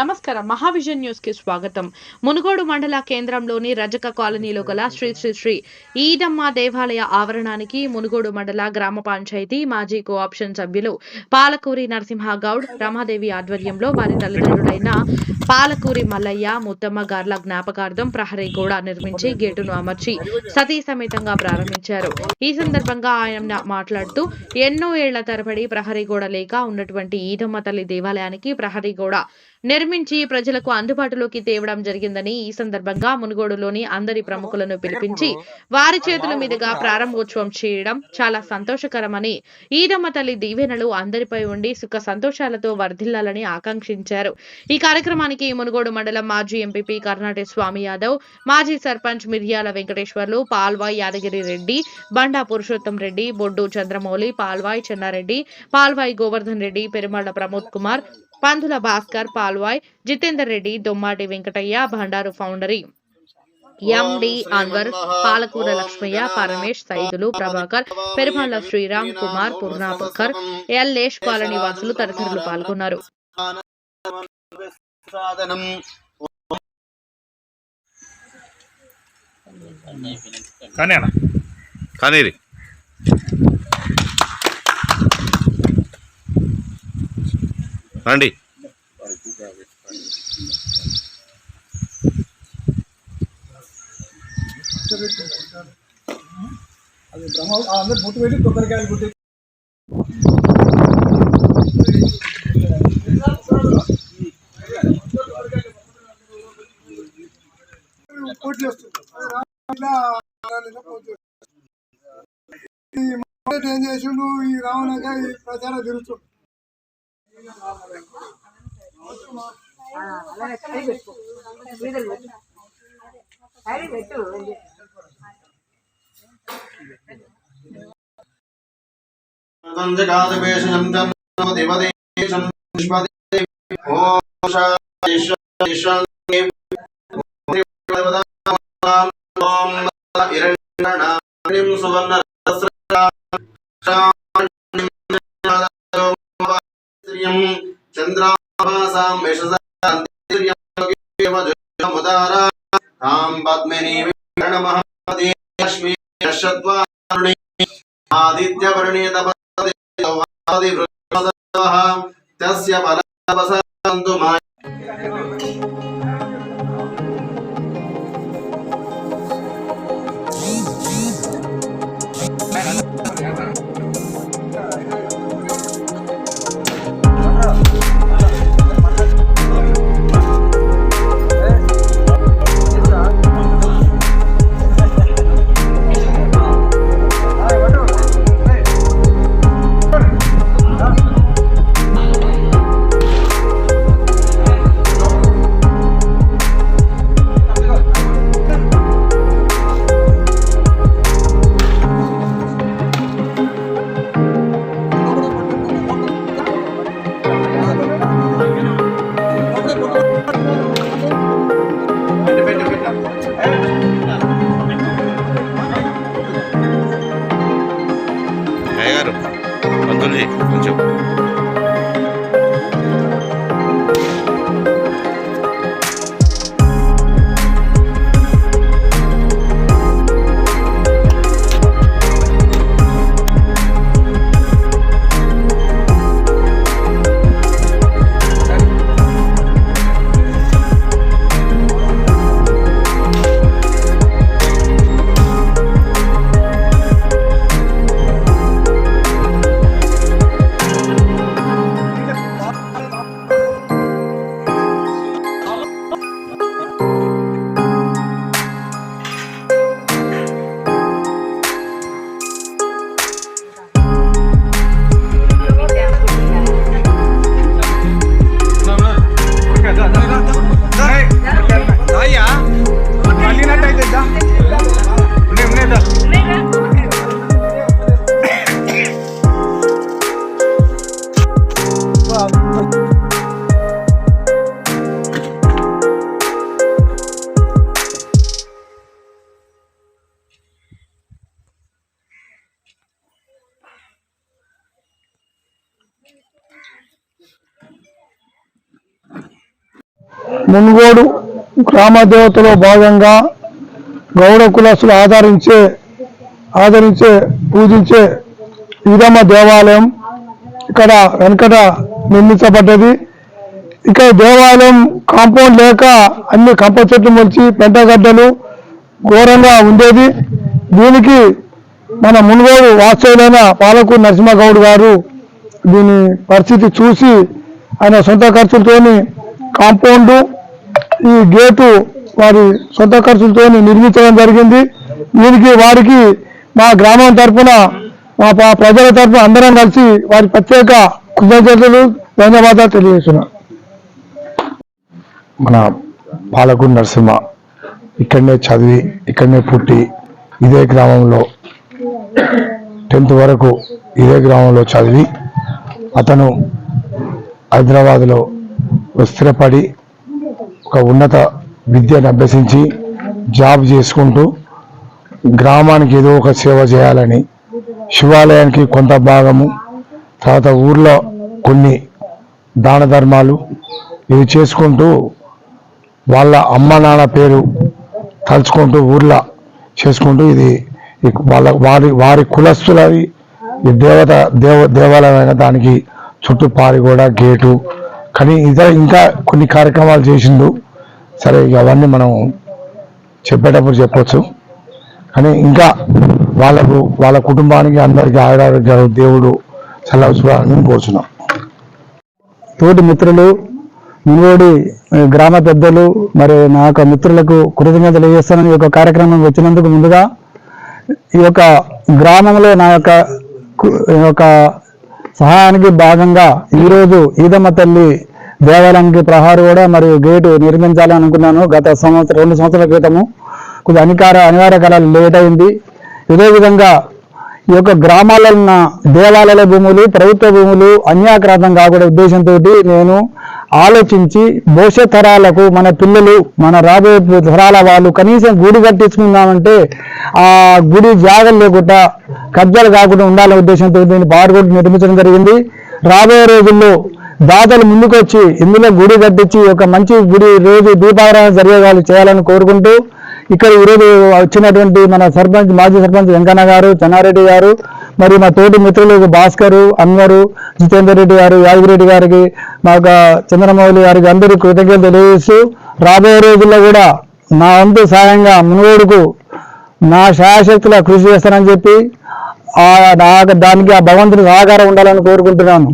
నమస్కారం. మహావిజన్ న్యూస్ కి స్వాగతం. మునుగోడు మండల కేంద్రంలోని రజక కాలనీలో గల శ్రీ శ్రీ శ్రీ ఈదమ్మ దేవాలయ ఆవరణానికి మునుగోడు మండల గ్రామ పంచాయతీ మాజీ కోఆప్షన్ సభ్యులు పాలకూరి నరసింహగౌడ్, రమాదేవి ఆధ్వర్యంలో వారి తల్లిదండ్రులైన పాలకూరి మల్లయ్య, ముత్తమ్మ గార్ల జ్ఞాపకార్థం ప్రహరీ గోడ నిర్మించి గేటును అమర్చి సతీ సమేతంగా ప్రారంభించారు. ఈ సందర్భంగా ఆయన మాట్లాడుతూ ఎన్నో ఏళ్ల తరబడి ప్రహరీ గోడ లేక ఉన్నటువంటి ఈదమ్మ తల్లి దేవాలయానికి ప్రహరీ గోడ నిర్మించి ప్రజలకు అందుబాటులోకి తేవడం జరిగిందని, ఈ సందర్భంగా మునుగోడులోని అందరి ప్రముఖులను పిలిపించి వారి చేతుల మీదుగా ప్రారంభోత్సవం చేయడం చాలా సంతోషకరమని, ఈదమ్మ తల్లి దీవెనలు అందరిపై ఉండి సుఖ సంతోషాలతో వర్ధిల్లాలని ఆకాంక్షించారు. ఈ కార్యక్రమానికి మునుగోడు మండలం మాజీ ఎంపీపీ కర్నాటి స్వామి యాదవ్, మాజీ సర్పంచ్ మిర్యాల వెంకటేశ్వర్లు, పాల్వాయ్ యాదగిరి రెడ్డి, బండా పురుషోత్తం రెడ్డి, బొడ్డు చంద్రమౌళి, పాల్వాయ్ చెన్నారెడ్డి, పాల్వాయ్ గోవర్ధన్ రెడ్డి, పెరుమాళ్ల ప్రమోద్ కుమార్, పందుల భాస్కర్, పాల్వాయ్ జితేందర్ రెడ్డి, దొమ్మాటి వెంకటయ్య, భండారు ఫౌండరీ ఎండి అన్వర్, పాలకూర లక్ష్మయ్య, పరమేష్, సైదులు, ప్రభాకర్, పెరుమాళ్ల శ్రీరామ్ కుమార్, పూర్ణాపకర్, ఎల్లేష్, కాలనీ వాసులు తదితరులు పాల్గొన్నారు. రండి. అది బ్రహ్మ అందరు బొట్టు పెట్టి కొబ్బరికాయలు కొట్టి పోటీ వస్తుంది. ఏం చేసిండు ఈ రావణగా ఈ ప్రచారం తిరుగుతుంది. మునుగోడు గ్రామ దేవతలో భాగంగా గౌడ కులస్తులు ఆదరించే పూజించే ఈదమ్మ దేవాలయం ఇక్కడ వెనకట నిర్మించబడ్డది. ఇక్కడ దేవాలయం కాంపౌండ్ లేక అన్ని కంప చెట్లు మొలిచి పెంటగడ్డలు ఘోరంగా ఉండేది. దీనికి మన మునుగోడు వాస్తవులైన పాలకూరు నరసింహగౌడ్ గారు దీని పరిస్థితి చూసి ఆయన సొంత ఖర్చులతోని కాంపౌండ్ ఈ గేటు వారి సొంత ఖర్చులతో నిర్మించడం జరిగింది. దీనికి వారికి మా గ్రామం తరఫున మా ప్రజల తరఫున అందరం కలిసి వారి ప్రత్యేక కృతజ్ఞతలు ధన్యవాదాలు తెలియజేస్తున్నాం. మన పాలకూరు నరసింహ ఇక్కడనే చదివి ఇక్కడనే పుట్టి ఇదే గ్రామంలో 10th వరకు ఇదే గ్రామంలో చదివి అతను హైదరాబాద్లో స్థిరపడి ఒక ఉన్నత విద్యను అభ్యసించి జాబ్ చేసుకుంటూ గ్రామానికి ఏదో ఒక సేవ చేయాలని శివాలయానికి కొంత భాగము, తర్వాత ఊర్లో కొన్ని దాన ధర్మాలు ఇవి చేసుకుంటూ వాళ్ళ అమ్మ నాన్న పేరు తలుచుకుంటూ ఊర్లో చేసుకుంటూ ఇది వారి కులస్తులవి ఈ దేవాలయమైన దానికి చుట్టూ పారిగోడ గేటు కానీ ఇంకా కొన్ని కార్యక్రమాలు చేసిండు. సరే అవన్నీ మనం చెప్పేటప్పుడు చెప్పొచ్చు. కానీ ఇంకా వాళ్ళ కుటుంబానికి అందరికీ ఆయురారోగ్యాలు దేవుడు చల్లవచ్చుని కోరుచున్నాం. తోటి మిత్రులు, మునుగోడి గ్రామ పెద్దలు, మరి నా యొక్క మిత్రులకు కృతజ్ఞతలు తెలియజేస్తానని ఈ యొక్క కార్యక్రమం వచ్చినందుకు ముందుగా ఈ యొక్క గ్రామంలో నా యొక్క సహాయానికి భాగంగా ఈరోజు ఈదమ్మ తల్లి దేవాలయానికి ప్రహారీ కూడా మరియు గేటు నిర్మించాలని అనుకున్నాను. గత 2 సంవత్సరాల క్రితము కొద్దిగా అనివార్య కాలాలు లేట్ అయింది. ఇదే విధంగా ఈ యొక్క గ్రామాల్లో ఉన్న దేవాలయాల భూములు, ప్రభుత్వ భూములు అన్యాక్రాంతం కాకూడదు ఉద్దేశంతో నేను ఆలోచించి భవిష్యత్ తరాలకు మన పిల్లలు, మన రాబోయే తరాల వాళ్ళు కనీసం గుడి కట్టించుకుందామంటే ఆ గుడి జాగలు లేకుండా కబ్జాలు కాకుండా ఉండాలనే ఉద్దేశంతో నేను బారుగోడు నిర్మించడం జరిగింది. రాబోయే రోజుల్లో దాతలు ముందుకొచ్చి ఇందులో గుడి కట్టించి ఒక మంచి గుడి రోజు దీపారాధన జరిగేవాళ్ళు చేయాలని కోరుకుంటూ ఇక్కడ ఈరోజు వచ్చినటువంటి మన సర్పంచ్, మాజీ సర్పంచ్ వెంకన్న గారు, చెన్నారెడ్డి గారు, మరి మా తోటి మిత్రులు భాస్కరు, అన్వరు, జితేందర్ రెడ్డి గారు, యాదగిరెడ్డి గారికి, మా చంద్రమౌళి గారికి అందరూ కృతజ్ఞతలు తెలియజేస్తూ రాబోయే రోజుల్లో కూడా నా వంతు సాయంగా మునుగోడుకు నా శాయశక్తుల కృషి చేస్తానని చెప్పి దానికి ఆ భగవంతుని సహకారం ఉండాలని కోరుకుంటున్నాను.